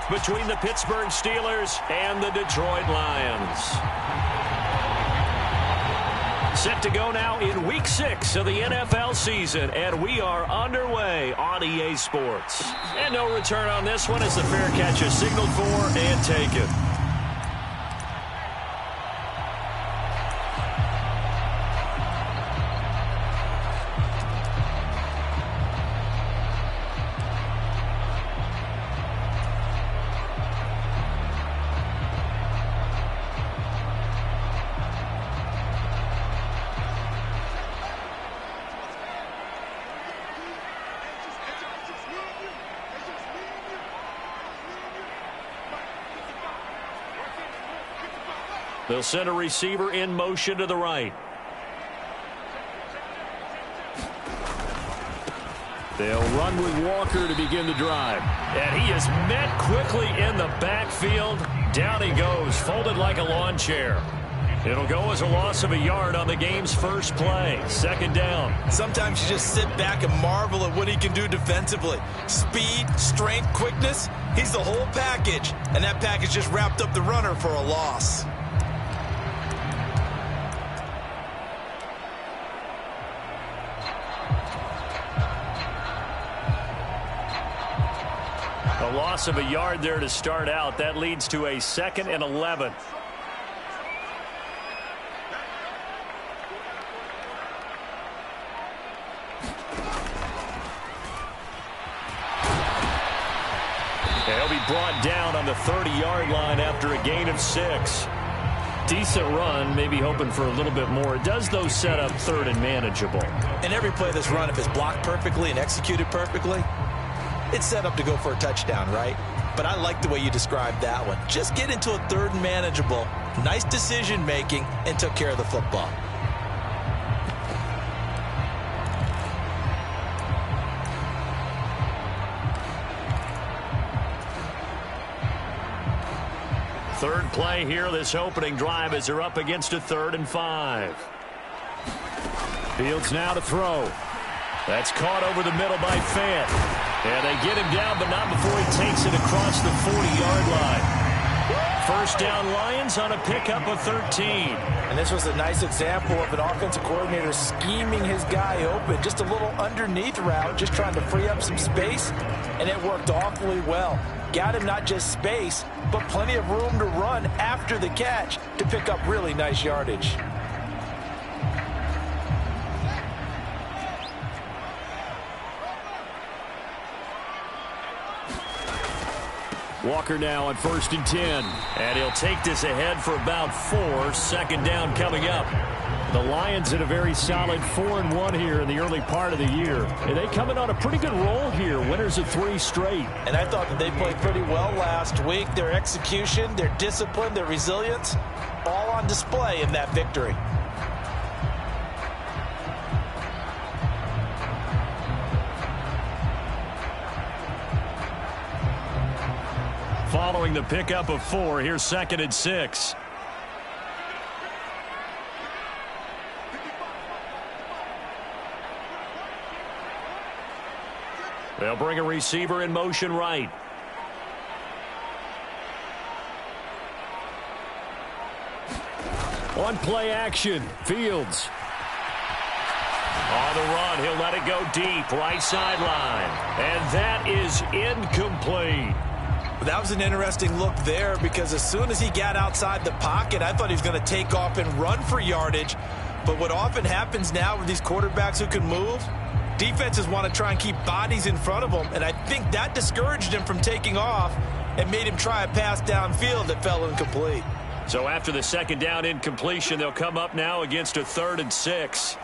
between the Pittsburgh Steelers and the Detroit Lions. Set to go now in Week 6 of the NFL season, and we are underway on EA Sports. And no return on this one as the fair catch is signaled for and taken. They'll send a receiver in motion to the right. They'll run with Walker to begin the drive. And he is met quickly in the backfield. Down he goes, folded like a lawn chair. It'll go as a loss of a yard on the game's first play. Second down. Sometimes you just sit back and marvel at what he can do defensively. Speed, strength, quickness. He's the whole package. And that package just wrapped up the runner for a loss. A loss of a yard there to start out. That leads to a 2nd and 11. They'll be brought down on the 30-yard line after a gain of 6. Decent run, maybe hoping for a little bit more. It does, though, set up 3rd and manageable. And every play that's run, if it's blocked perfectly and executed perfectly, it's set up to go for a touchdown, right? But I like the way you described that one. Just get into a 3rd and manageable, nice decision-making, and took care of the football. Third play here, this opening drive, as they're up against a 3rd and 5. Fields now to throw. That's caught over the middle by Fant. And they get him down, but not before he takes it across the 40-yard line. First down, Lions on a pickup of 13. And this was a nice example of an offensive coordinator scheming his guy open. Just a little underneath route, just trying to free up some space, and it worked awfully well. Got him not just space, but plenty of room to run after the catch to pick up really nice yardage. Walker now on 1st and 10. And he'll take this ahead for about 4. Second down coming up. The Lions in a very solid 4-1 here in the early part of the year. And they come in on a pretty good roll here. Winners of 3 straight. And I thought that they played pretty well last week. Their execution, their discipline, their resilience, all on display in that victory. Following the pickup of 4, here's 2nd and 6. They'll bring a receiver in motion right. On play action, Fields. On the run, he'll let it go deep, right sideline. And that is incomplete. That was an interesting look there because as soon as he got outside the pocket, I thought he was going to take off and run for yardage. But what often happens now with these quarterbacks who can move, defenses want to try and keep bodies in front of them, and I think that discouraged him from taking off and made him try a pass downfield that fell incomplete. So after the 2nd down incompletion, they'll come up now against a 3rd and 6.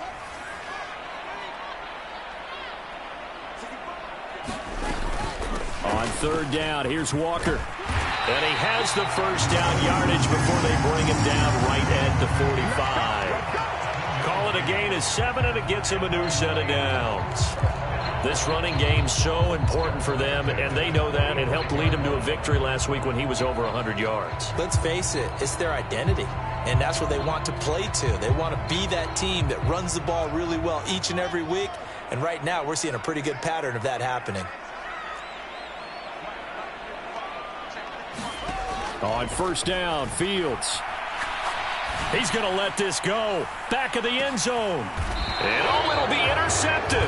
On 3rd down, here's Walker. And he has the first down yardage before they bring him down right at the 45. Call it a gain of 7, and it gets him a new set of downs. This running game's so important for them, and they know that. It helped lead them to a victory last week when he was over 100 yards. Let's face it, it's their identity, and that's what they want to play to. They want to be that team that runs the ball really well each and every week, and right now we're seeing a pretty good pattern of that happening. On first down, Fields. He's going to let this go. Back of the end zone. And it'll be intercepted.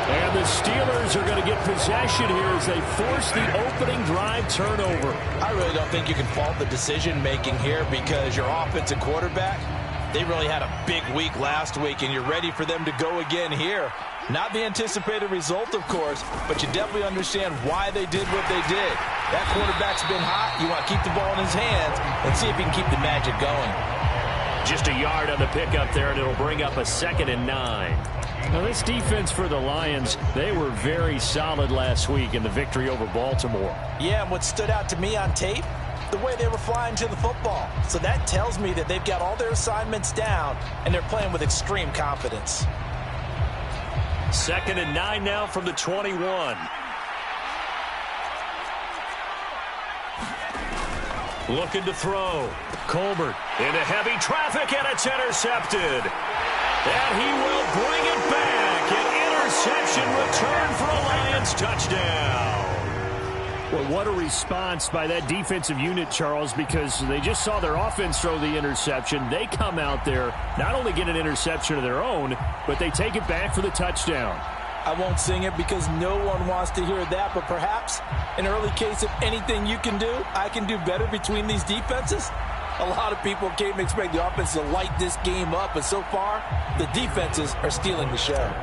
And the Steelers are going to get possession here as they force the opening drive turnover. I really don't think you can fault the decision-making here because your offensive quarterback, they really had a big week last week, and you're ready for them to go again here. Not the anticipated result, of course, but you definitely understand why they did what they did. That quarterback's been hot. You want to keep the ball in his hands and see if he can keep the magic going. Just a yard on the pickup there, and it'll bring up a 2nd and 9. Now, this defense for the Lions, they were very solid last week in the victory over Baltimore. Yeah, and what stood out to me on tape, the way they were flying to the football. So that tells me that they've got all their assignments down, and they're playing with extreme confidence. 2nd and 9 now from the 21. Looking to throw. Colbert into heavy traffic, and it's intercepted. And he will bring it back. An interception return for a Lions touchdown. Well, what a response by that defensive unit, Charles, because they just saw their offense throw the interception. They come out there, not only get an interception of their own, but they take it back for the touchdown. I won't sing it because no one wants to hear that, but perhaps an early case of anything you can do, I can do better between these defenses. A lot of people came expect the offense to light this game up, but so far, the defenses are stealing the show.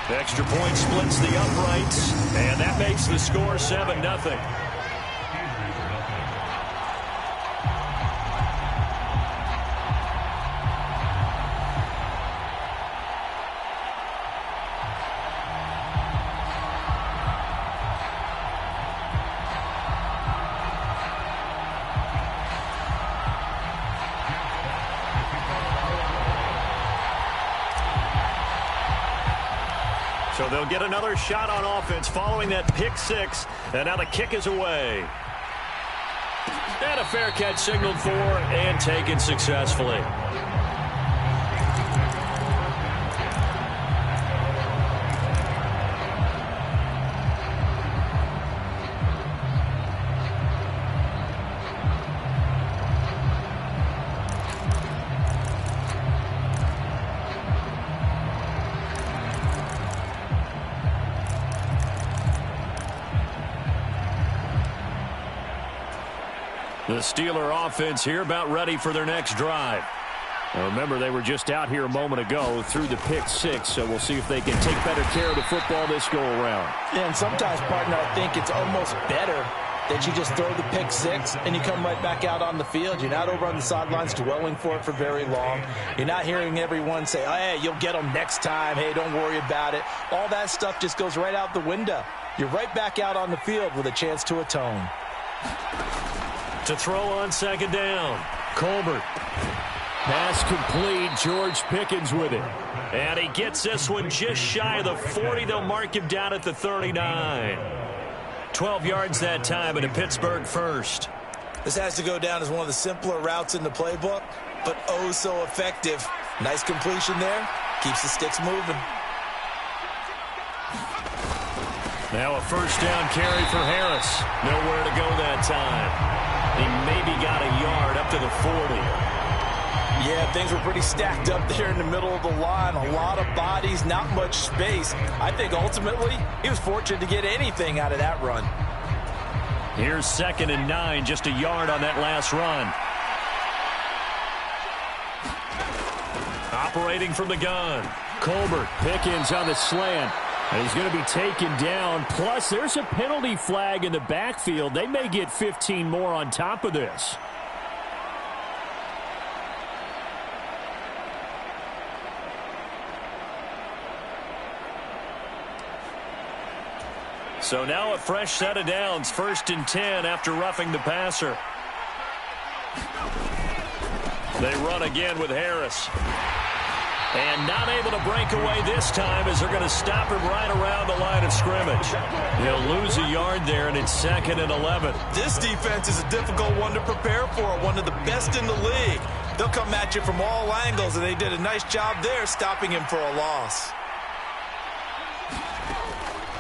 The extra point splits the uprights, and that makes the score 7-0. So they'll get another shot on offense following that pick six. And now the kick is away. And a fair catch signaled for and taken successfully. The Steeler offense here about ready for their next drive. Now remember, they were just out here a moment ago through the pick six, so we'll see if they can take better care of the football this go-around. Yeah, and sometimes, partner, I think it's almost better that you just throw the pick six and you come right back out on the field. You're not over on the sidelines dwelling for it for very long. You're not hearing everyone say, oh, hey, you'll get them next time. Hey, don't worry about it. All that stuff just goes right out the window. You're right back out on the field with a chance to atone. To throw on second down. Colbert. Pass complete. George Pickens with it. And he gets this one just shy of the 40. They'll mark him down at the 39. 12 yards that time, and a Pittsburgh first. This has to go down as one of the simpler routes in the playbook, but oh so effective. Nice completion there. Keeps the sticks moving. Now a first down carry for Harris. Nowhere to go that time. He maybe got a yard up to the 40. Yeah, things were pretty stacked up there in the middle of the line. A lot of bodies, not much space. I think ultimately he was fortunate to get anything out of that run. Here's 2nd and 9, just a yard on that last run. Operating from the gun. Colbert, Pickens on the slant. And he's going to be taken down. Plus, there's a penalty flag in the backfield. They may get 15 more on top of this. So now a fresh set of downs. 1st and 10 after roughing the passer. They run again with Harris. And not able to break away this time as they're going to stop him right around the line of scrimmage. He'll lose a yard there, and it's 2nd and 11. This defense is a difficult one to prepare for, one of the best in the league. They'll come at you from all angles, and they did a nice job there stopping him for a loss.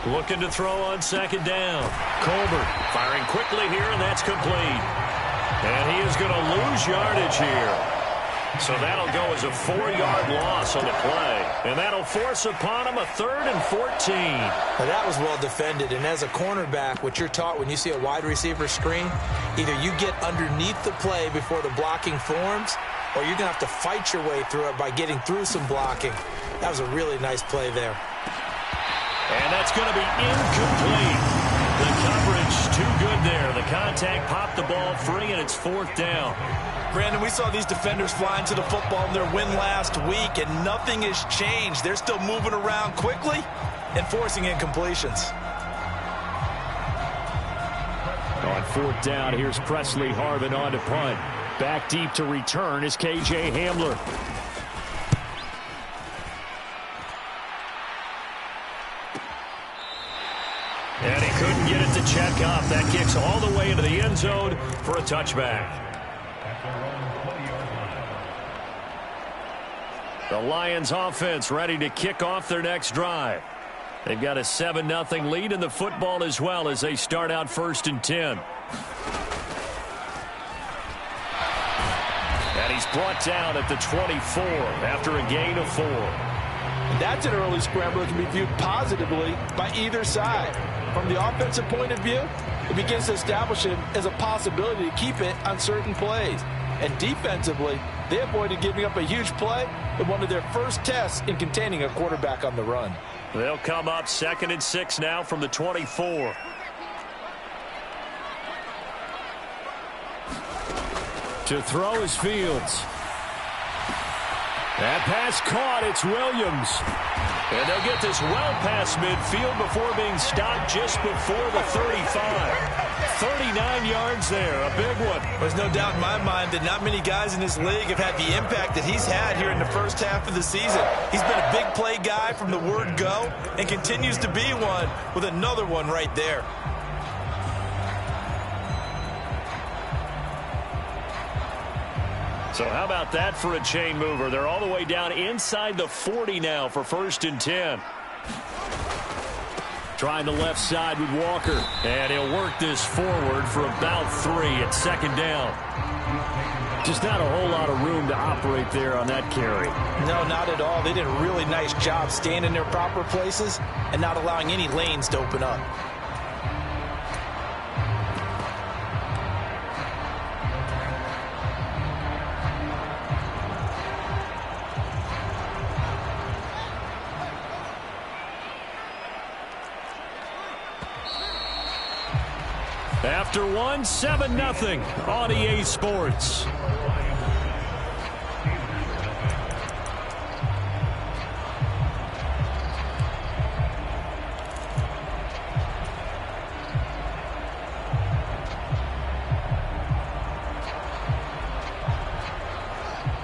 Looking to throw on second down. Colbert firing quickly here, and that's complete. And he is going to lose yardage here. So that'll go as a 4-yard loss on the play. And that'll force upon him a 3rd and 14. Now that was well defended. And as a cornerback, what you're taught when you see a wide receiver screen, either you get underneath the play before the blocking forms, or you're going to have to fight your way through it by getting through some blocking. That was a really nice play there. And that's going to be incomplete. The coverage too good there. The contact popped the ball free, and it's 4th down. Brandon, we saw these defenders flying to the football in their win last week, and nothing has changed. They're still moving around quickly and forcing incompletions. On 4th down, here's Presley Harvin on to punt. Back deep to return is K.J. Hamler. And he couldn't get it to check up. That kicks all the way into the end zone for a touchback. The Lions offense ready to kick off their next drive. They've got a 7-0 lead in the football as well as they start out 1st and 10. And he's brought down at the 24 after a gain of 4. That's an early scramble that can be viewed positively by either side. From the offensive point of view, it begins to establish it as a possibility to keep it on certain plays. And defensively, they avoided giving up a huge play in one of their first tests in containing a quarterback on the run. They'll come up 2nd and 6 now from the 24. To throw is Fields. That pass caught. It's Williams. And they'll get this well past midfield before being stopped just before the 35. 39 yards there, a big one. There's no doubt in my mind that not many guys in this league have had the impact that he's had here in the first half of the season. He's been a big play guy from the word go and continues to be one with another one right there. So how about that for a chain mover? They're all the way down inside the 40 now for 1st and 10. Trying the left side with Walker. And he'll work this forward for about 3 at 2nd down. Just not a whole lot of room to operate there on that carry. No, not at all. They did a really nice job staying in their proper places and not allowing any lanes to open up. After 7-0 on EA Sports.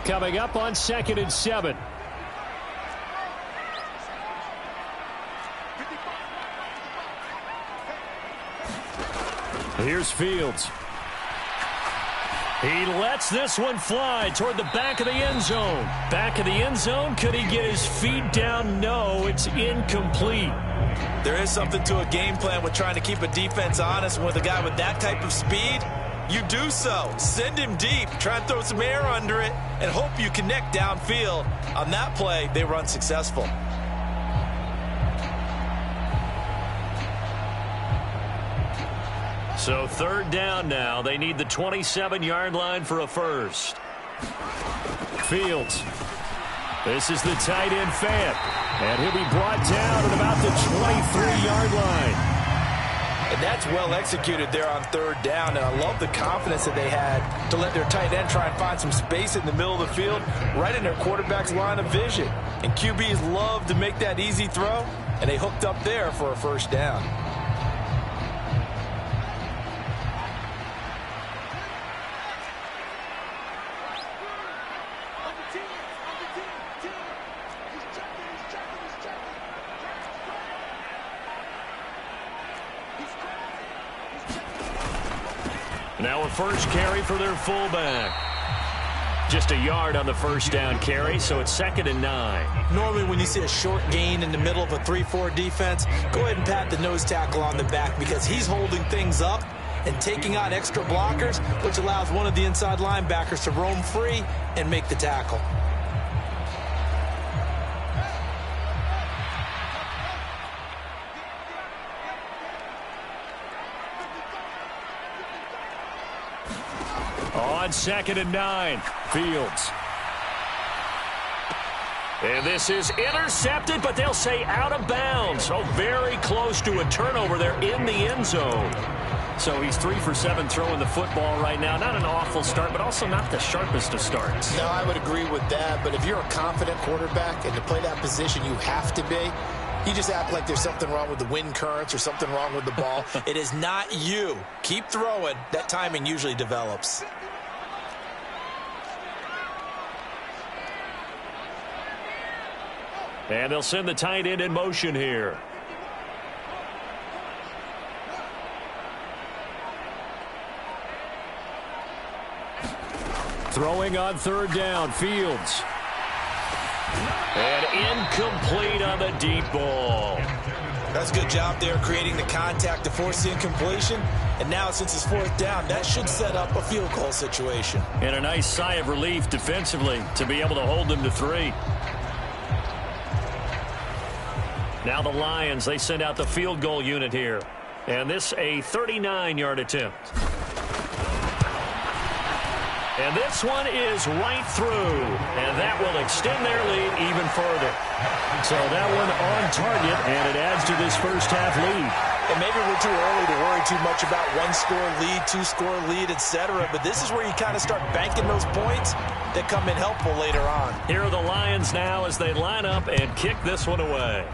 Coming up on 2nd and 7. Here's Fields. He lets this one fly toward the back of the end zone. Back of the end zone. Could he get his feet down? No, it's incomplete. There is something to a game plan with trying to keep a defense honest. With a guy with that type of speed, you do so. Send him deep. Try and throw some air under it and hope you connect downfield. On that play, they were unsuccessful. So 3rd down now. They need the 27-yard line for a first. Fields. This is the tight end Fant. And he'll be brought down at about the 23-yard line. And that's well executed there on 3rd down. And I love the confidence that they had to let their tight end try and find some space in the middle of the field, right in their quarterback's line of vision. And QBs love to make that easy throw, and they hooked up there for a first down. Now a first carry for their fullback. Just a yard on the first down carry, so it's 2nd and 9. Normally when you see a short gain in the middle of a 3-4 defense, go ahead and pat the nose tackle on the back because he's holding things up and taking on extra blockers, which allows one of the inside linebackers to roam free and make the tackle. On 2nd and 9, Fields. And this is intercepted, but they'll say out of bounds. So very close to a turnover there in the end zone. So he's 3 for 7 throwing the football right now. Not an awful start, but also not the sharpest of starts. No, I would agree with that. But if you're a confident quarterback and to play that position you have to be, you just act like there's something wrong with the wind currents or something wrong with the ball. It is not you. Keep throwing. That timing usually develops. And they'll send the tight end in motion here. Throwing on 3rd down, Fields. And incomplete on the deep ball. That's a good job there creating the contact to force the incompletion. And now since it's 4th down, that should set up a field goal situation. And a nice sigh of relief defensively to be able to hold them to 3. Now the Lions, they send out the field goal unit here. And this a 39-yard attempt. And this one is right through. And that will extend their lead even further. So that one on target, and it adds to this first half lead. And maybe we're too early to worry too much about 1-score lead, 2-score lead, etc. But this is where you kind of start banking those points that come in helpful later on. Here are the Lions now as they line up and kick this one away.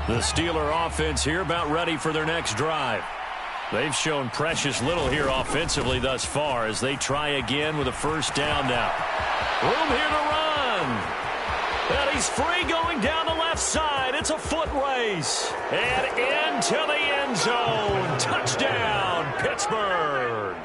The Steeler offense here about ready for their next drive. They've shown precious little here offensively thus far as they try again with a 1st down now. Room here to run. And he's free going down the left side. It's a foot race. And into the end zone. Touchdown, Pittsburgh.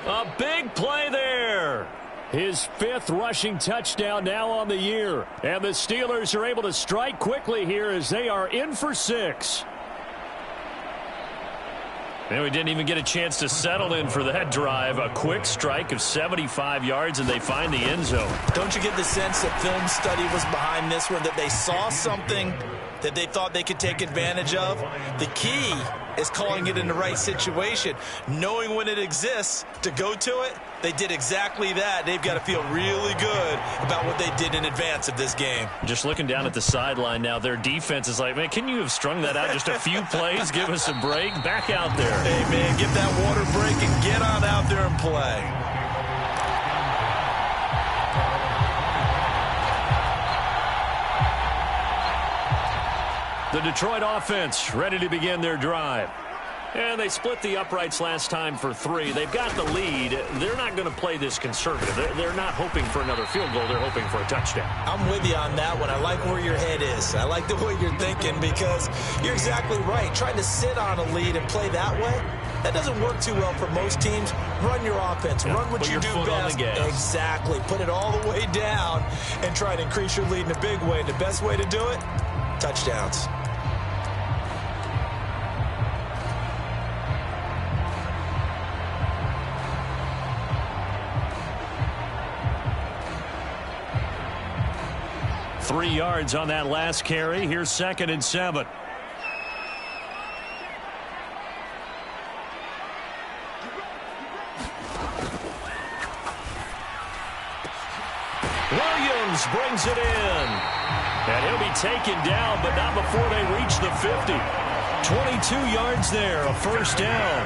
A big play there. His 5th rushing touchdown now on the year. And the Steelers are able to strike quickly here as they are in for 6. And we didn't even get a chance to settle in for that drive. A quick strike of 75 yards, and they find the end zone. Don't you get the sense that film study was behind this one, that they saw something that they thought they could take advantage of? The key is calling it in the right situation, knowing when it exists to go to it. They did exactly that. They've got to feel really good about what they did in advance of this game. Just looking down at the sideline now, their defense is like, man, can you have strung that out just a few plays? Give us a break. Back out there. Hey, man, get that water break and get on out there and play. The Detroit offense ready to begin their drive. And they split the uprights last time for 3. They've got the lead. They're not going to play this conservative. They're not hoping for another field goal. They're hoping for a touchdown. I'm with you on that one. I like where your head is. I like the way you're thinking because you're exactly right. Trying to sit on a lead and play that way, that doesn't work too well for most teams. Run your offense. Yeah, run what you do best. Exactly. Put it all the way down and try to increase your lead in a big way. And the best way to do it, touchdowns. Three yards on that last carry. Here's 2nd and 7. brings it in. And he'll be taken down, but not before they reach the 50. 22 yards there, a first down.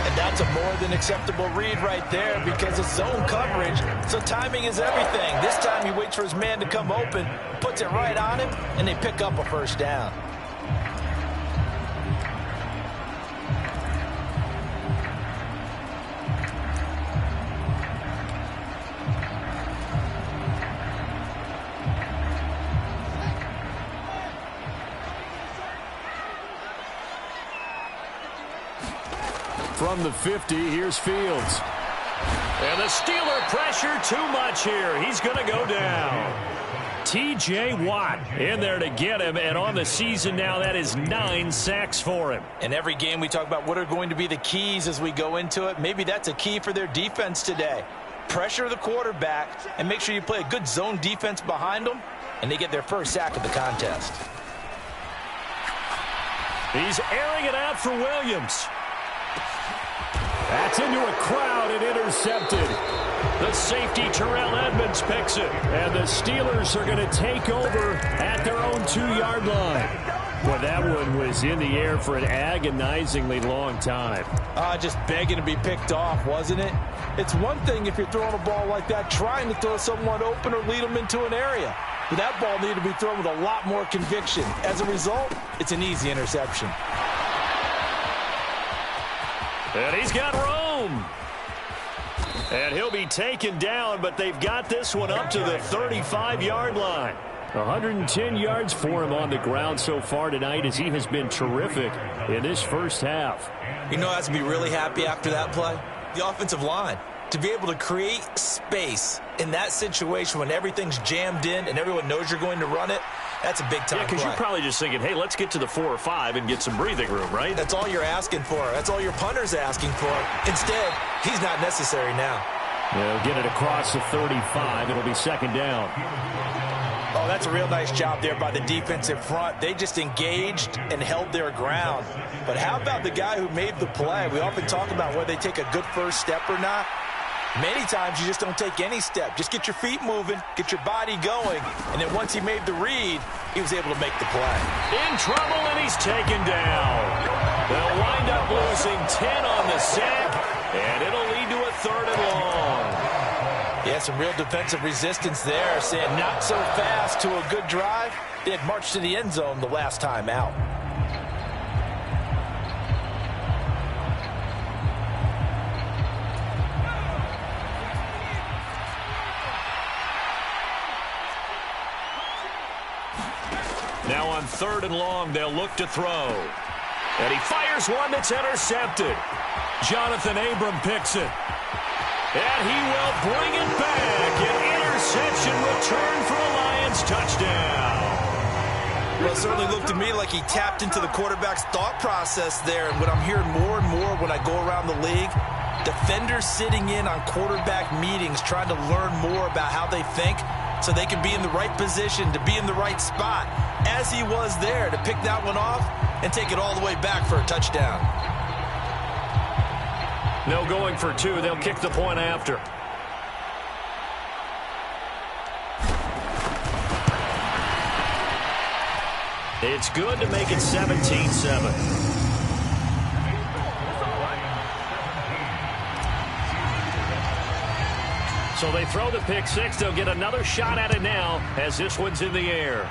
And that's a more than acceptable read right there because it's zone coverage, so timing is everything. This time he waits for his man to come open, puts it right on him, and they pick up a first down. From the 50, here's Fields. And the Steeler pressure too much here. He's going to go down. T.J. Watt in there to get him, and on the season now, that is 9 sacks for him. In every game, we talk about what are going to be the keys as we go into it. Maybe that's a key for their defense today. Pressure the quarterback and make sure you play a good zone defense behind them, and they get their first sack of the contest. He's airing it out for Williams. That's into a crowd and intercepted. The safety, Terrell Edmonds, picks it. And the Steelers are going to take over at their own 2-yard line. Well, that one was in the air for an agonizingly long time. Just begging to be picked off, wasn't it? It's one thing if you're throwing a ball like that, trying to throw someone open or lead them into an area. But that ball needed to be thrown with a lot more conviction. As a result, it's an easy interception. And he's got Rome. And he'll be taken down, but they've got this one up to the 35-yard line. 110 yards for him on the ground so far tonight as he has been terrific in this first half. You know, I have to be really happy after that play. The offensive line. To be able to create space in that situation when everything's jammed in and everyone knows you're going to run it, that's a big-time play. Yeah, because you're probably just thinking, hey, let's get to the 4 or 5 and get some breathing room, right? That's all you're asking for. That's all your punter's asking for. Instead, he's not necessary now. They'll get it across the 35. It'll be second down. Oh, that's a real nice job there by the defensive front. They just engaged and held their ground. But how about the guy who made the play? We often talk about whether they take a good first step or not. Many times you just don't take any step. Just get your feet moving, get your body going, and then once he made the read, he was able to make the play. In trouble, and he's taken down. They'll wind up losing 10 on the sack, and it'll lead to a 3rd and long. Yeah, some real defensive resistance there, saying not so fast to a good drive. They had marched to the end zone the last time out. Now on 3rd and long, they'll look to throw. And he fires one that's intercepted. Jonathan Abram picks it. And he will bring it back. An interception return for a Lions touchdown. Well, it certainly looked to me like he tapped into the quarterback's thought process there. And what I'm hearing more and more when I go around the league, defenders sitting in on quarterback meetings trying to learn more about how they think so they can be in the right position, to be in the right spot, as he was there to pick that one off and take it all the way back for a touchdown. No going for 2. They'll kick the point after. It's good to make it 17-7. So they throw the pick 6. They'll get another shot at it now as this one's in the air.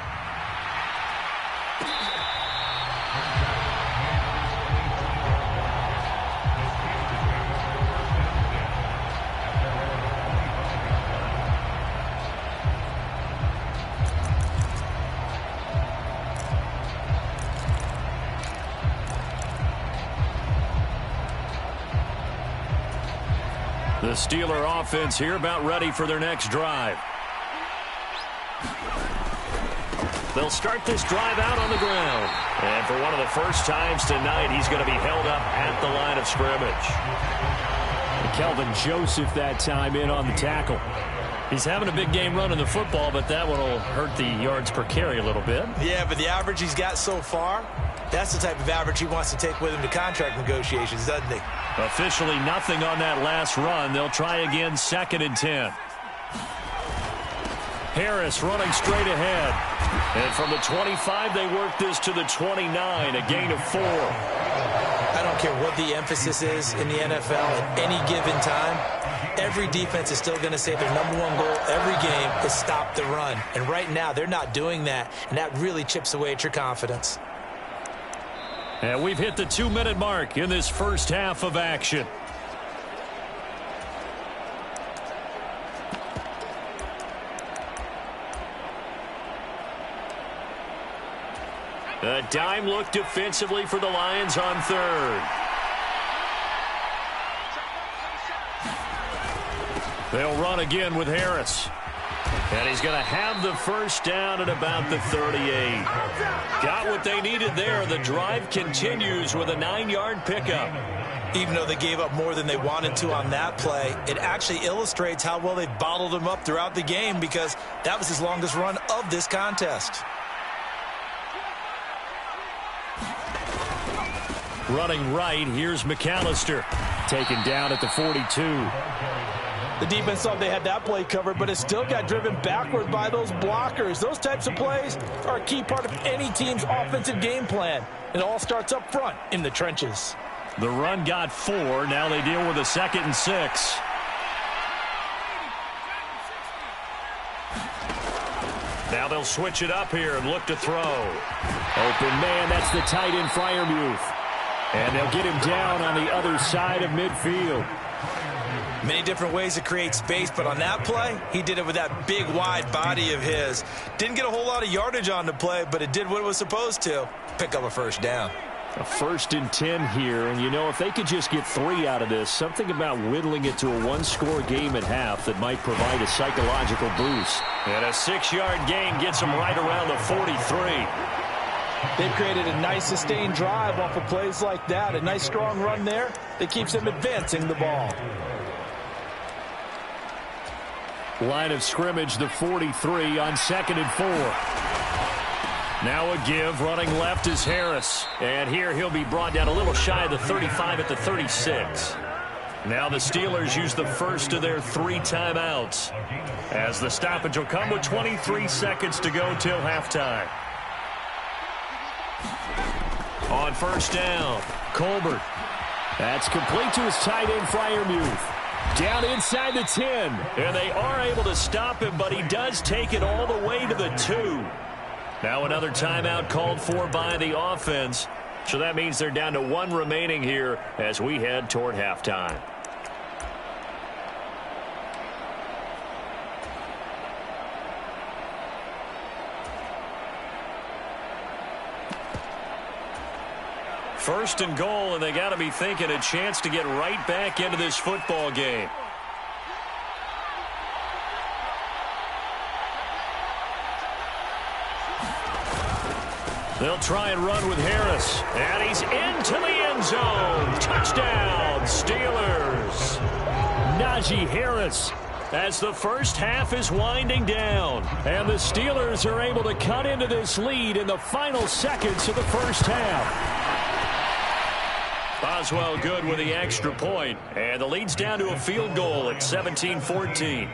The Steeler offense here about ready for their next drive. They'll start this drive out on the ground. And for one of the first times tonight, he's going to be held up at the line of scrimmage. Kelvin Joseph that time in on the tackle. He's having a big game running the football, but that one will hurt the yards per carry a little bit. Yeah, but the average he's got so far, that's the type of average he wants to take with him to contract negotiations, doesn't he? Officially nothing on that last run. They'll try again, 2nd and 10. Harris running straight ahead. And from the 25, they work this to the 29, a gain of 4. I don't care what the emphasis is in the NFL at any given time. Every defense is still going to say their #1 goal every game is stop the run. And right now, they're not doing that, and that really chips away at your confidence. And we've hit the 2-minute mark in this first half of action. A dime look defensively for the Lions on third. They'll run again with Harris. And he's going to have the first down at about the 38. Got what they needed there. The drive continues with a 9-yard pickup. Even though they gave up more than they wanted to on that play, it actually illustrates how well they bottled him up throughout the game, because that was his longest run of this contest. Running right, here's McAllister. Taken down at the 42. The defense thought they had that play covered, but it still got driven backward by those blockers. Those types of plays are a key part of any team's offensive game plan. It all starts up front in the trenches. The run got 4. Now they deal with a 2nd and 6. Now they'll switch it up here and look to throw. Open man, that's the tight end Freiermuth. And they'll get him down on the other side of midfield. Many different ways to create space, but on that play, he did it with that big, wide body of his. Didn't get a whole lot of yardage on the play, but it did what it was supposed to. Pick up a first down. A 1st and 10 here, and you know, if they could just get 3 out of this, something about whittling it to a 1-score game at half that might provide a psychological boost. And a 6-yard gain gets them right around the 43. They've created a nice sustained drive off of plays like that. A nice strong run there that keeps them advancing the ball. Line of scrimmage, the 43 on 2nd and 4. Now a give, running left is Harris. And here he'll be brought down a little shy of the 35 at the 36. Now the Steelers use the first of their 3 timeouts, as the stoppage will come with 23 seconds to go till halftime. On first down, Colbert. That's complete to his tight end, Freiermuth. Down inside the 10. And they are able to stop him, but he does take it all the way to the 2. Now another timeout called for by the offense. So that means they're down to 1 remaining here as we head toward halftime. First and goal, and they got to be thinking a chance to get right back into this football game. They'll try and run with Harris, and he's into the end zone. Touchdown, Steelers. Najee Harris, as the first half is winding down, and the Steelers are able to cut into this lead in the final seconds of the first half. Boswell good with the extra point, and the lead's down to a field goal at 17-14.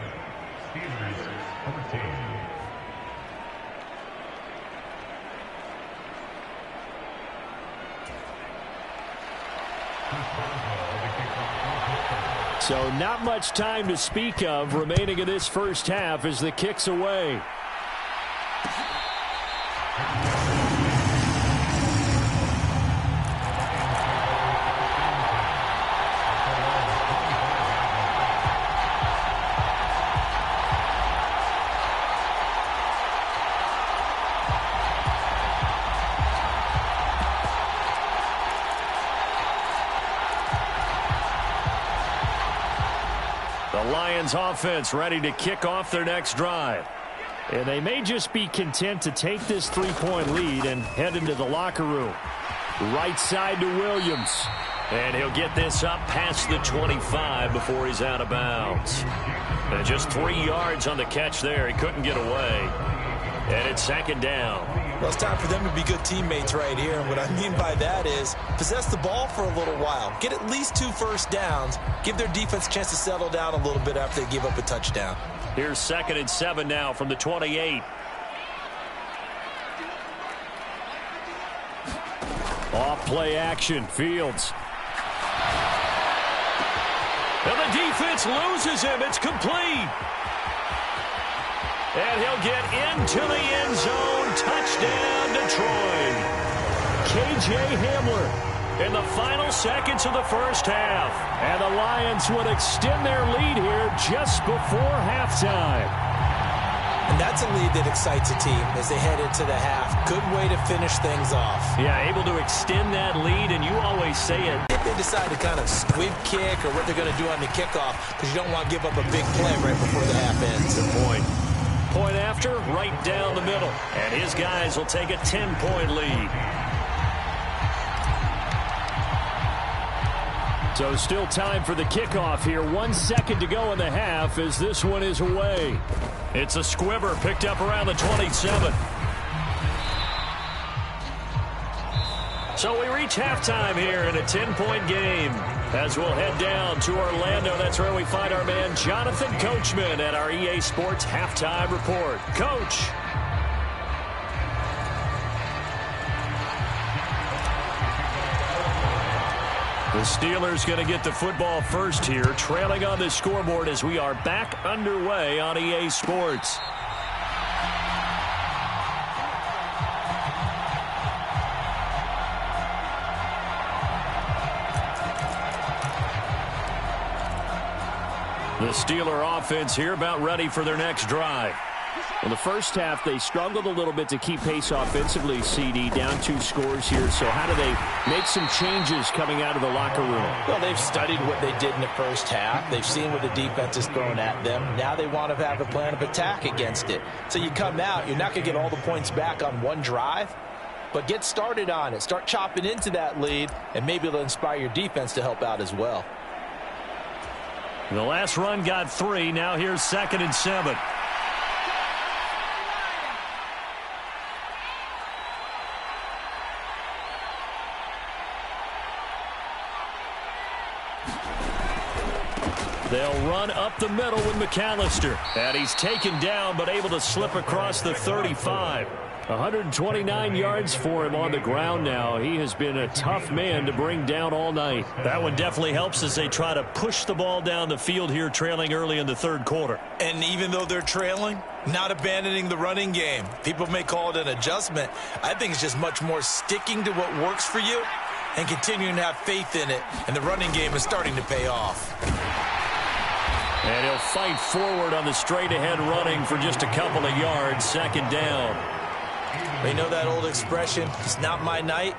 So not much time to speak of remaining in this first half as the kick's away. Lions offense ready to kick off their next drive. And they may just be content to take this 3-point lead and head into the locker room. Right side to Williams. And he'll get this up past the 25 before he's out of bounds. And just 3 yards on the catch there. He couldn't get away. And it's 2nd down. Well, it's time for them to be good teammates right here. And what I mean by that is possess the ball for a little while. Get at least 2 first downs. Give their defense a chance to settle down a little bit after they give up a touchdown. Here's 2nd and 7 now from the 28. Off play action. Fields. And the defense loses him. It's complete. And he'll get into the end zone. Touchdown, Detroit. K.J. Hamler in the final seconds of the first half. And the Lions would extend their lead here just before halftime. And that's a lead that excites a team as they head into the half. Good way to finish things off. Yeah, able to extend that lead, and you always say it. If they decide to kind of squib kick or what they're going to do on the kickoff, because you don't want to give up a big play right before the half ends. Good point. Point after, right down the middle. And his guys will take a 10-point lead. So still time for the kickoff here. 1 second to go in the half as this one is away. It's a squibber picked up around the 27. So we reach halftime here in a 10-point game. As we'll head down to Orlando, that's where we find our man Jonathan Coachman at our EA Sports Halftime Report. Coach. The Steelers going to get the football first here, trailing on the scoreboard as we are back underway on EA Sports. The Steeler offense here about ready for their next drive. In the first half, they struggled a little bit to keep pace offensively, CD, down 2 scores here. So how do they make some changes coming out of the locker room? Well, they've studied what they did in the first half. They've seen what the defense is throwing at them. Now they want to have a plan of attack against it. So you come out, you're not going to get all the points back on one drive, but get started on it. Start chopping into that lead, and maybe it'll inspire your defense to help out as well. The last run got 3. Now here's 2nd and 7. They'll run up the middle with McAllister. And he's taken down but able to slip across the 35. 129 yards for him on the ground now. He has been a tough man to bring down all night. That one definitely helps as they try to push the ball down the field here, trailing early in the third quarter. And even though they're trailing, not abandoning the running game. People may call it an adjustment. I think it's just much more sticking to what works for you and continuing to have faith in it. And the running game is starting to pay off. And he'll fight forward on the straight-ahead running for just a couple of yards. 2nd down. You know that old expression, it's not my night?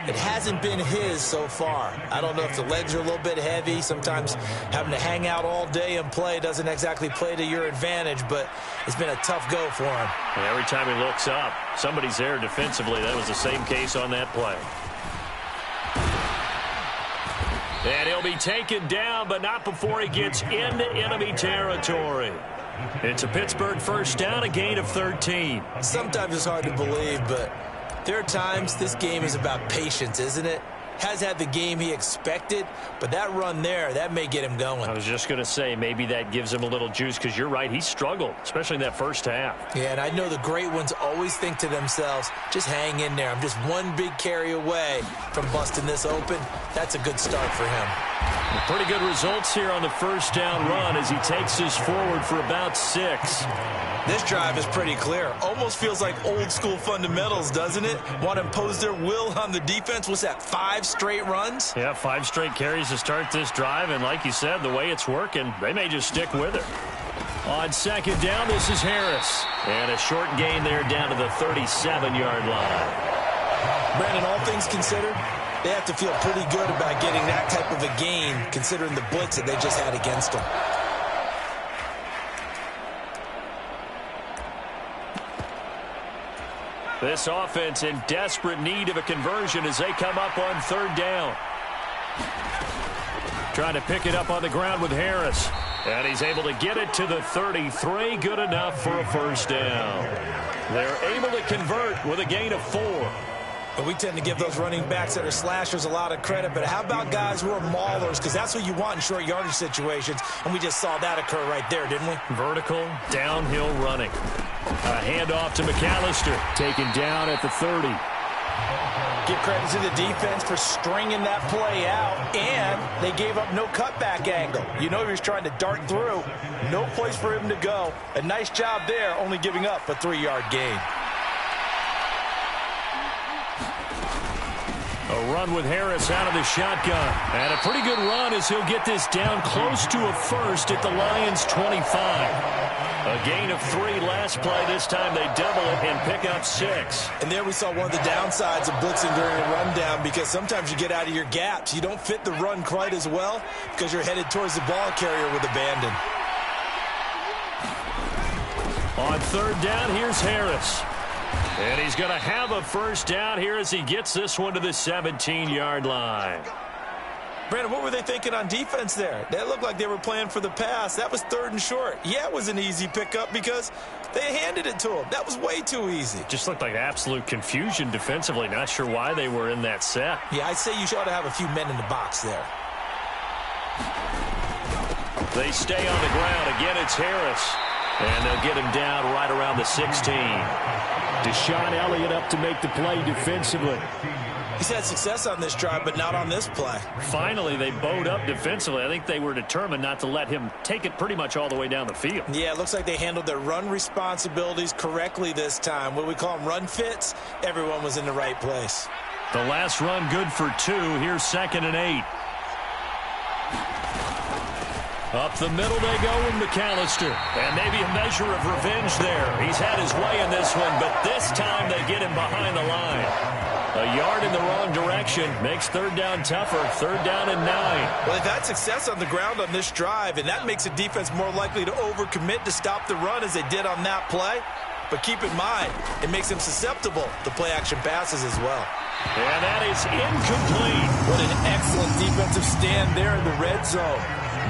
It hasn't been his so far. I don't know if the legs are a little bit heavy. Sometimes having to hang out all day and play doesn't exactly play to your advantage, but it's been a tough go for him. And every time he looks up, somebody's there defensively. That was the same case on that play. And he'll be taken down, but not before he gets into enemy territory. It's a Pittsburgh first down, a gain of 13. Sometimes it's hard to believe, but there are times this game is about patience, isn't it? Has had the game he expected, but that run there, that may get him going. I was just going to say, maybe that gives him a little juice, because you're right, he struggled, especially in that first half. Yeah, and I know the great ones always think to themselves, just hang in there. I'm just one big carry away from busting this open. That's a good start for him. Pretty good results here on the first down run as he takes this forward for about 6. This drive is pretty clear. Almost feels like old school fundamentals, doesn't it? Want to impose their will on the defense. What's that, 5 straight runs? Yeah, 5 straight carries to start this drive, and like you said, the way it's working, they may just stick with it. On 2nd down, this is Harris. And a short gain there down to the 37-yard line. Brandon, all things considered, they have to feel pretty good about getting that type of a gain, considering the blitz that they just had against them. This offense in desperate need of a conversion as they come up on 3rd down. Trying to pick it up on the ground with Harris. And he's able to get it to the 33. Good enough for a first down. They're able to convert with a gain of 4. But we tend to give those running backs that are slashers a lot of credit. But how about guys who are maulers? Because that's what you want in short yardage situations. And we just saw that occur right there, didn't we? Vertical, downhill running. A handoff to McAllister. Taken down at the 30. Give credit to the defense for stringing that play out, and they gave up no cutback angle. You know he was trying to dart through. No place for him to go. A nice job there, only giving up a 3-yard gain. A run with Harris out of the shotgun. And a pretty good run as he'll get this down close to a first at the Lions' 25. A gain of 3 last play. This time they double it and pick up 6. And there we saw one of the downsides of blitzing during a rundown, because sometimes you get out of your gaps. You don't fit the run quite as well because you're headed towards the ball carrier with abandon. On 3rd down, here's Harris. And he's going to have a first down here as he gets this one to the 17-yard line. Brandon, what were they thinking on defense there? That looked like they were playing for the pass. That was 3rd and short. Yeah, it was an easy pickup because they handed it to him. That was way too easy. Just looked like absolute confusion defensively. Not sure why they were in that set. Yeah, I'd say you ought to have a few men in the box there. They stay on the ground. Again, it's Harris. And they'll get him down right around the 16. Deshaun Elliott up to make the play defensively. He's had success on this drive, but not on this play. Finally, they bowed up defensively. I think they were determined not to let him take it pretty much all the way down the field. Yeah, it looks like they handled their run responsibilities correctly this time. What we call them run fits, everyone was in the right place. The last run good for 2. Here's 2nd and 8. Up the middle they go with McAllister. And maybe a measure of revenge there. He's had his way in this one, but this time they get him behind the line. A yard in the wrong direction makes 3rd down tougher. 3rd down and 9. Well, they've had success on the ground on this drive, and that makes a defense more likely to overcommit to stop the run as they did on that play. But keep in mind, it makes them susceptible to play-action passes as well. And that is incomplete. What an excellent defensive stand there in the red zone.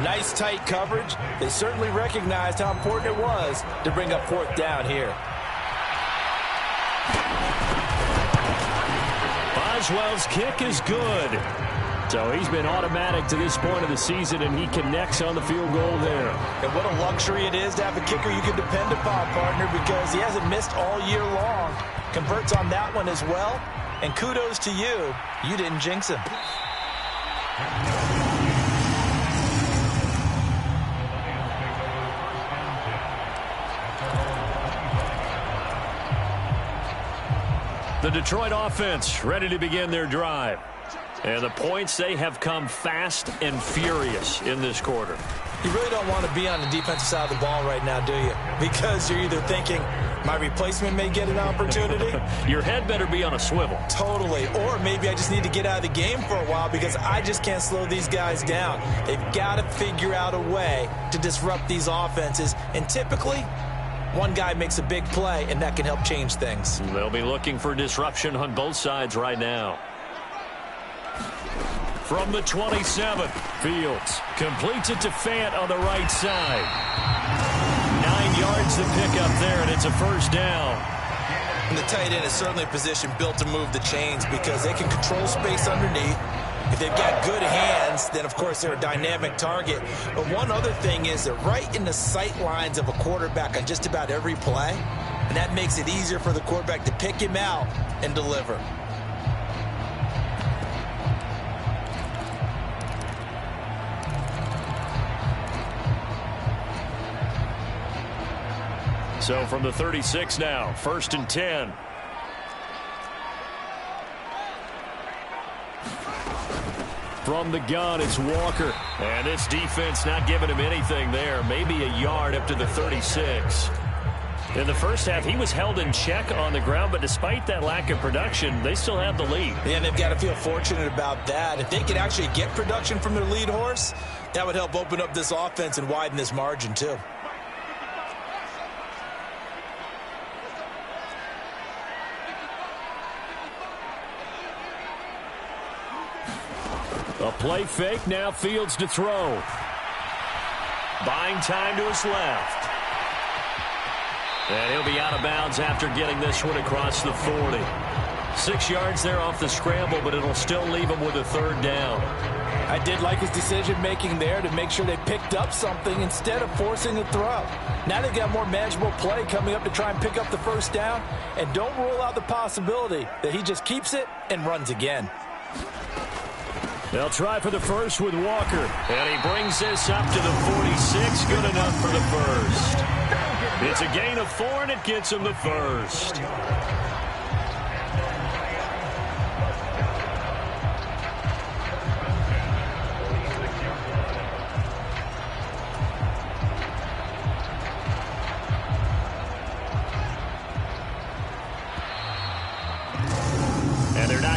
Nice tight coverage. They certainly recognized how important it was to bring up 4th down here. Boswell's kick is good. So he's been automatic to this point of the season, and he connects on the field goal there. And what a luxury it is to have a kicker you can depend upon, partner, because he hasn't missed all year long. Converts on that one as well. And kudos to you. You didn't jinx him. The Detroit offense ready to begin their drive. And the points, they have come fast and furious in this quarter. You really don't want to be on the defensive side of the ball right now, do you? Because you're either thinking, my replacement may get an opportunity. Your head better be on a swivel. Totally. Or maybe I just need to get out of the game for a while because I just can't slow these guys down. They've got to figure out a way to disrupt these offenses. And typically, one guy makes a big play, and that can help change things. They'll be looking for disruption on both sides right now. From the 27, Fields completes it to Fant on the right side. 9 yards to pick up there, and it's a first down. And the tight end is certainly a position built to move the chains because they can control space underneath. If they've got good hands, then, of course, they're a dynamic target. But one other thing is they're right in the sight lines of a quarterback on just about every play, and that makes it easier for the quarterback to pick him out and deliver. So from the 36 now, 1st and 10. From the gun, it's Walker. And this defense not giving him anything there. Maybe a yard up to the 36. In the first half, he was held in check on the ground, but despite that lack of production, they still have the lead. Yeah, and they've got to feel fortunate about that. If they could actually get production from their lead horse, that would help open up this offense and widen this margin, too. A play fake, now Fields to throw. Buying time to his left. And he'll be out of bounds after getting this one across the 40. 6 yards there off the scramble, but it'll still leave him with a 3rd down. I did like his decision-making there to make sure they picked up something instead of forcing a throw. Now they've got more manageable play coming up to try and pick up the 1st down, and don't rule out the possibility that he just keeps it and runs again. They'll try for the 1st with Walker, and he brings this up to the 46. Good enough for the 1st. It's a gain of 4, and it gets him the 1st.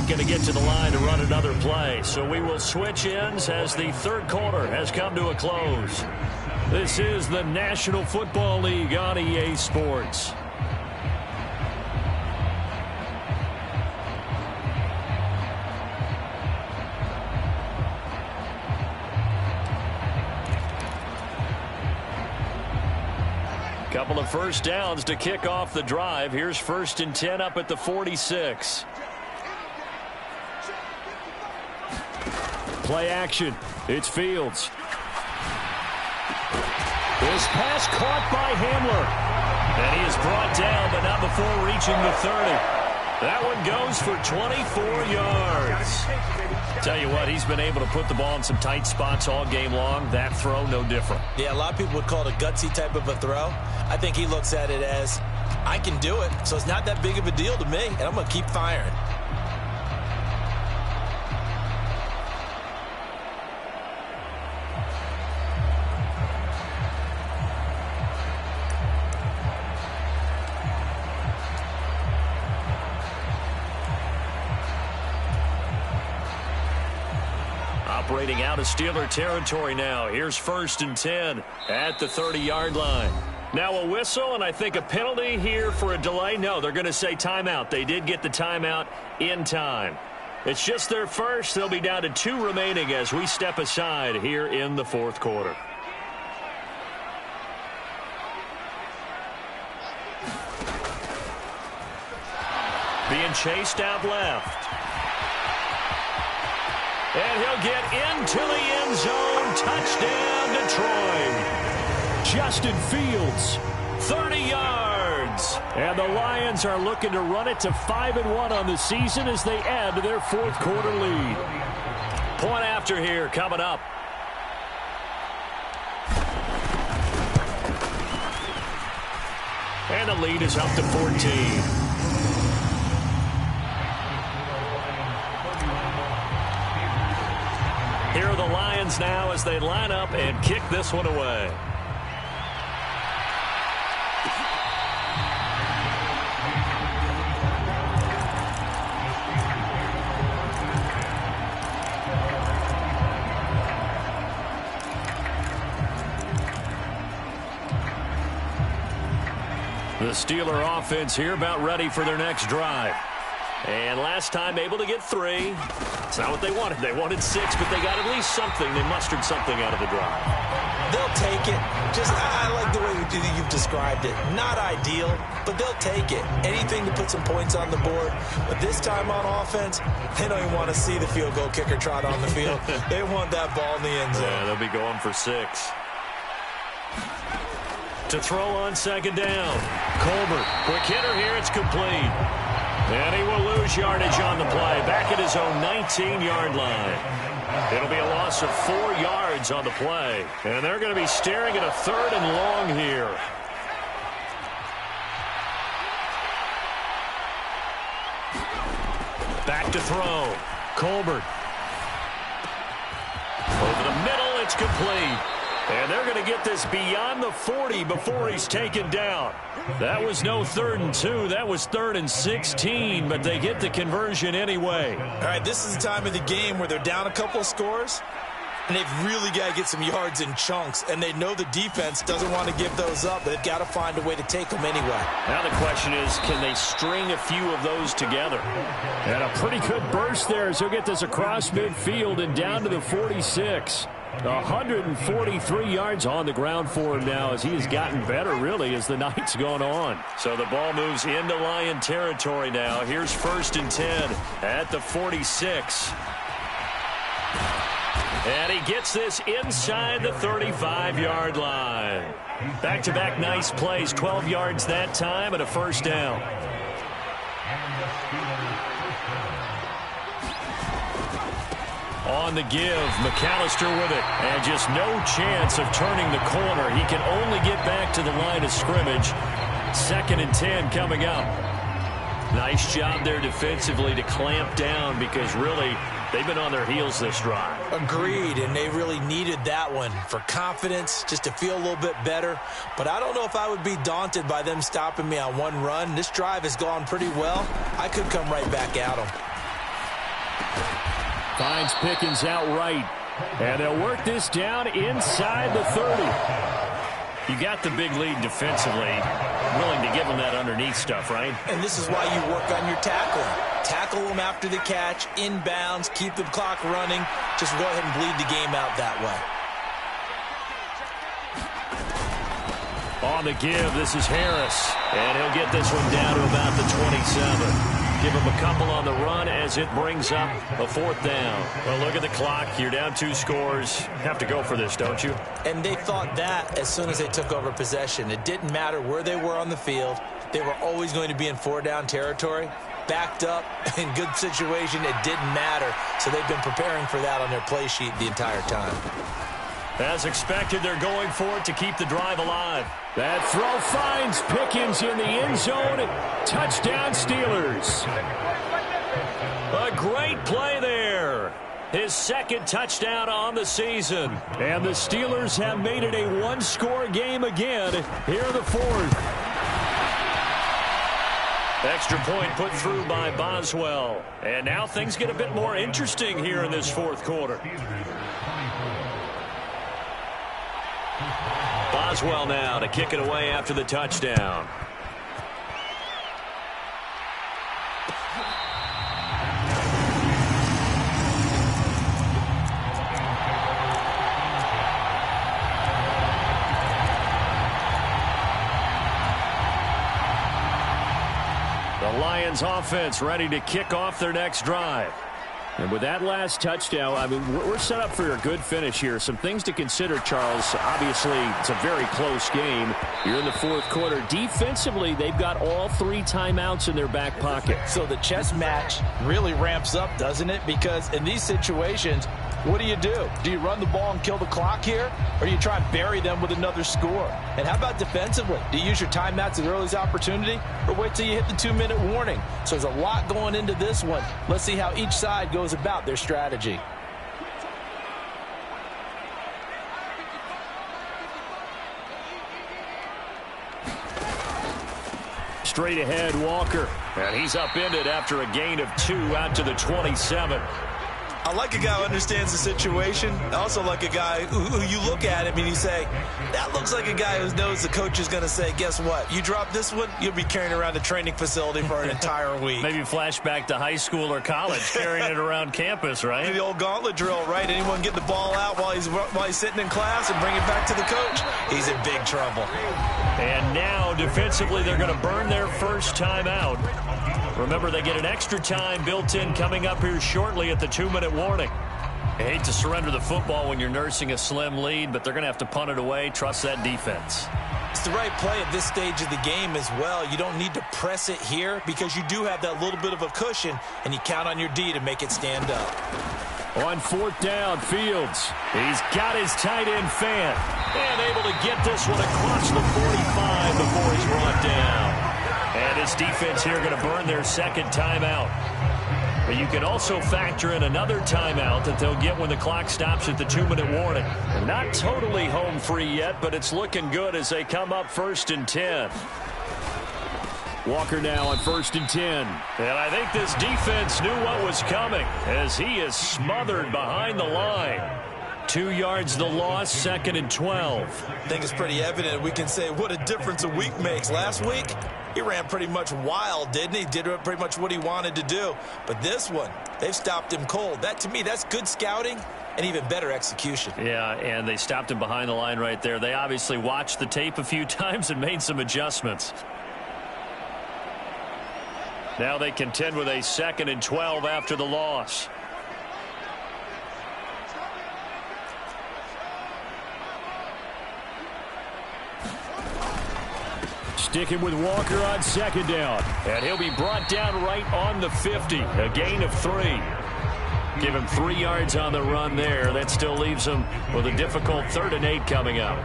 Going to get to the line to run another play. So we will switch ends as the 3rd quarter has come to a close. This is the National Football League on EA Sports. Couple of 1st downs to kick off the drive. Here's 1st and 10 up at the 46. Play action. It's Fields. This pass caught by Hamler. And he is brought down, but not before reaching the 30. That one goes for 24 yards. Tell you what, he's been able to put the ball in some tight spots all game long. That throw, no different. Yeah, a lot of people would call it a gutsy type of a throw. I think he looks at it as, I can do it, so it's not that big of a deal to me, and I'm going to keep firing. Operating out of Steeler territory now. Here's 1st and 10 at the 30-yard line. Now a whistle, and I think a penalty here for a delay. No, they're going to say timeout. They did get the timeout in time. It's just their 1st. They'll be down to 2 remaining as we step aside here in the 4th quarter. Being chased out left. And he'll get into the end zone. Touchdown, Detroit. Justin Fields, 30 yards. And the Lions are looking to run it to 5-1 on the season as they add to their 4th quarter lead. Point after here coming up. And the lead is up to 14. Here are the Lions now as they line up and kick this one away. The Steeler offense here about ready for their next drive. And last time able to get 3. It's not what they wanted. They wanted 6, but they got at least something. They mustered something out of the drive. They'll take it. I like the way you've described it. Not ideal, but they'll take it. Anything to put some points on the board. But this time on offense, they don't even want to see the field goal kicker trot on the field. They want that ball in the end zone. Yeah, they'll be going for 6. To throw on 2nd down. Colbert, quick hitter here. It's complete. And he will lose yardage on the play. Back at his own 19-yard line. It'll be a loss of 4 yards on the play. And they're going to be staring at a 3rd and long here. Back to throw. Colbert. Over the middle, it's complete. And they're going to get this beyond the 40 before he's taken down. That was no 3rd and 2. That was 3rd and 16, but they get the conversion anyway. All right, this is the time of the game where they're down a couple of scores, and they've really got to get some yards in chunks, and they know the defense doesn't want to give those up, but they've got to find a way to take them anyway. Now the question is, can they string a few of those together? And a pretty good burst there as he'll get this across midfield and down to the 46. 143 yards on the ground for him now as he has gotten better, really, as the night's gone on. So the ball moves into Lion territory now. Here's 1st and 10 at the 46. And he gets this inside the 35-yard line. Back-to-back nice plays, 12 yards that time and a 1st down. On the give, McAllister with it. And just no chance of turning the corner. He can only get back to the line of scrimmage. 2nd and 10 coming up. Nice job there defensively to clamp down because really they've been on their heels this drive. Agreed, and they really needed that one for confidence, just to feel a little bit better. But I don't know if I would be daunted by them stopping me on one run. This drive has gone pretty well. I could come right back at them. Finds Pickens outright. And they'll work this down inside the 30. You got the big lead defensively. Willing to give them that underneath stuff, right? And this is why you work on your tackling. Tackle them after the catch, inbounds, keep the clock running. Just go ahead and bleed the game out that way. On the give, this is Harris. And he'll get this one down to about the 27. Give him a couple on the run as it brings up a 4th down. Well, look at the clock. You're down 2 scores. Have to go for this, don't you? And they thought that as soon as they took over possession. It didn't matter where they were on the field. They were always going to be in 4-down territory. Backed up, in good situation, it didn't matter. So they've been preparing for that on their play sheet the entire time. As expected, they're going for it to keep the drive alive. That throw finds Pickens in the end zone. Touchdown, Steelers. A great play there. His 2nd touchdown on the season. And the Steelers have made it a 1-score game again here in the 4th. Extra point put through by Boswell. And now things get a bit more interesting here in this 4th quarter. Boswell now to kick it away after the touchdown. The Lions offense ready to kick off their next drive. And with that last touchdown, I mean, we're set up for a good finish here. Some things to consider, Charles. Obviously, it's a very close game. You're in the 4th quarter. Defensively, they've got all 3 timeouts in their back pocket. So the chess match really ramps up, doesn't it? Because in these situations, what do? Do you run the ball and kill the clock here? Or do you try and bury them with another score? And how about defensively? Do you use your timeouts at earliest opportunity? Or wait till you hit the 2-minute warning? So there's a lot going into this one. Let's see how each side goes about their strategy. Straight ahead, Walker. And he's upended after a gain of 2 out to the 27. I like a guy who understands the situation. I also like a guy who you look at him and you say, that looks like a guy who knows the coach is going to say, guess what? You drop this one, you'll be carrying around the training facility for an entire week. Maybe flashback to high school or college, carrying it around campus, right? The old gauntlet drill, right? Anyone get the ball out while he's sitting in class and bring it back to the coach? He's in big trouble. And now, defensively, they're going to burn their first timeout. Remember, they get an extra time built in coming up here shortly at the 2-minute warning. I hate to surrender the football when you're nursing a slim lead, but they're going to have to punt it away. Trust that defense. It's the right play at this stage of the game as well. You don't need to press it here because you do have that little bit of a cushion, and you count on your D to make it stand up. On 4th down, Fields. He's got his tight end Fant. And able to get this one across the 45 before he's brought down. And his defense here going to burn their 2nd timeout. But you can also factor in another timeout that they'll get when the clock stops at the 2-minute warning. They're not totally home free yet, but it's looking good as they come up 1st and 10. Walker now on 1st and 10. And I think this defense knew what was coming as he is smothered behind the line. 2 yards the loss, 2nd and 12. I think it's pretty evident. We can say what a difference a week makes. Last week, he ran pretty much wild, didn't he? Did pretty much what he wanted to do. But this one, they've stopped him cold. That, to me, that's good scouting and even better execution. Yeah, and they stopped him behind the line right there. They obviously watched the tape a few times and made some adjustments. Now they contend with a 2nd and 12 after the loss. Sticking with Walker on 2nd down. And he'll be brought down right on the 50. A gain of 3. Give him 3 yards on the run there. That still leaves him with a difficult 3rd and 8 coming up.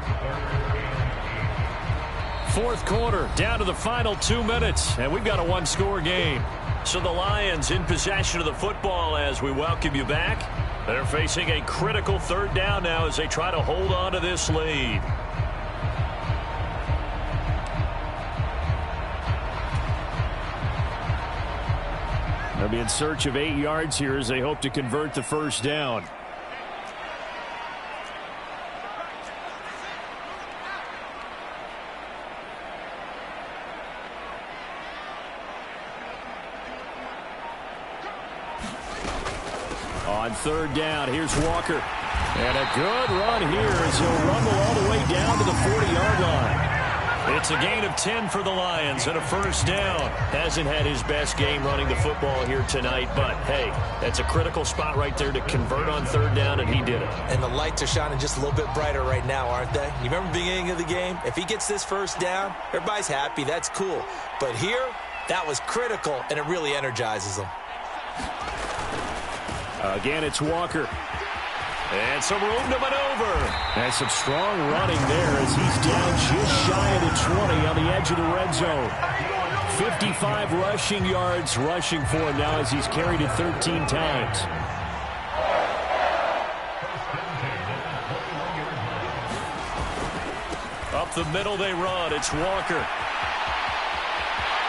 4th quarter, down to the final 2 minutes, and we've got a 1-score game. So the Lions in possession of the football as we welcome you back. They're facing a critical 3rd down now as they try to hold on to this lead. They'll be in search of 8 yards here as they hope to convert the 1st down. On 3rd down, here's Walker. And a good run here as he'll rumble all the way down to the 40-yard line. It's a gain of 10 for the Lions and a 1st down. Hasn't had his best game running the football here tonight, but hey, that's a critical spot right there to convert on 3rd down, and he did it. And the lights are shining just a little bit brighter right now, aren't they? You remember the beginning of the game? If he gets this 1st down, everybody's happy. That's cool. But here, that was critical, and it really energizes them. Again, it's Walker. And some room to maneuver. And some strong running there as he's down just shy of the 20 on the edge of the red zone. 55 rushing yards rushing for him now as he's carried it 13 times. Up the middle they run. It's Walker.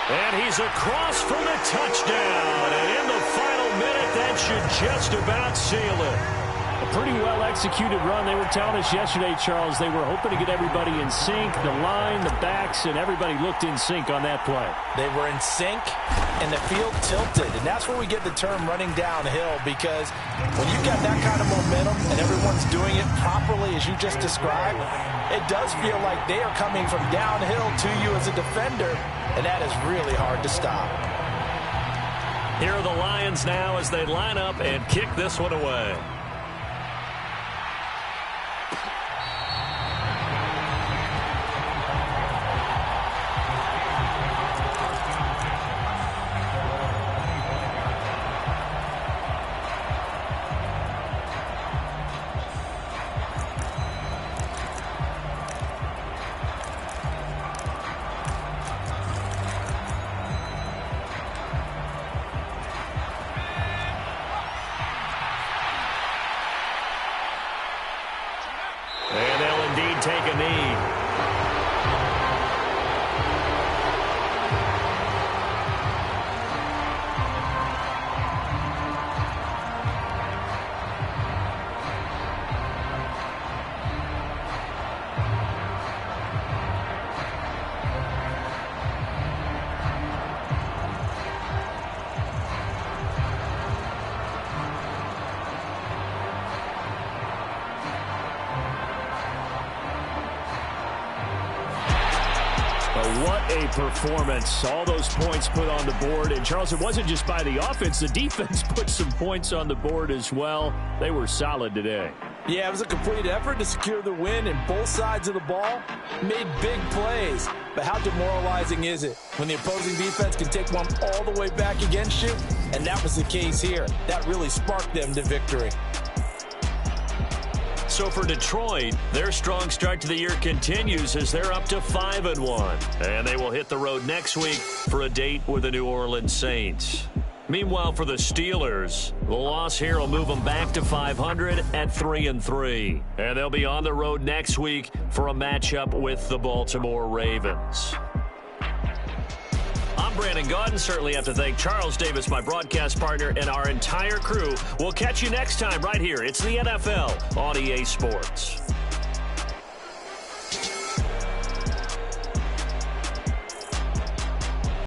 And he's across for the touchdown. And in the final minute, that should just about seal it. A pretty well-executed run. They were telling us yesterday, Charles, they were hoping to get everybody in sync, the line, the backs, and everybody looked in sync on that play. They were in sync, and the field tilted. And that's where we get the term running downhill, because when you've got that kind of momentum and everyone's doing it properly as you just described, it does feel like they are coming from downhill to you as a defender, and that is really hard to stop. Here are the Lions now as they line up and kick this one away. Take a knee. What a performance. All those points put on the board. And, Charles, it wasn't just by the offense. The defense put some points on the board as well. They were solid today. Yeah, it was a complete effort to secure the win, and both sides of the ball made big plays. But how demoralizing is it when the opposing defense can take one all the way back against you? And that was the case here. That really sparked them to victory. So for Detroit, their strong start to the year continues as they're up to 5-1. And they will hit the road next week for a date with the New Orleans Saints. Meanwhile, for the Steelers, the loss here will move them back to 500 at 3-3. And they'll be on the road next week for a matchup with the Baltimore Ravens. I'm Brandon Gaudin. Certainly have to thank Charles Davis, my broadcast partner, and our entire crew. We'll catch you next time right here. It's the NFL on EA Sports.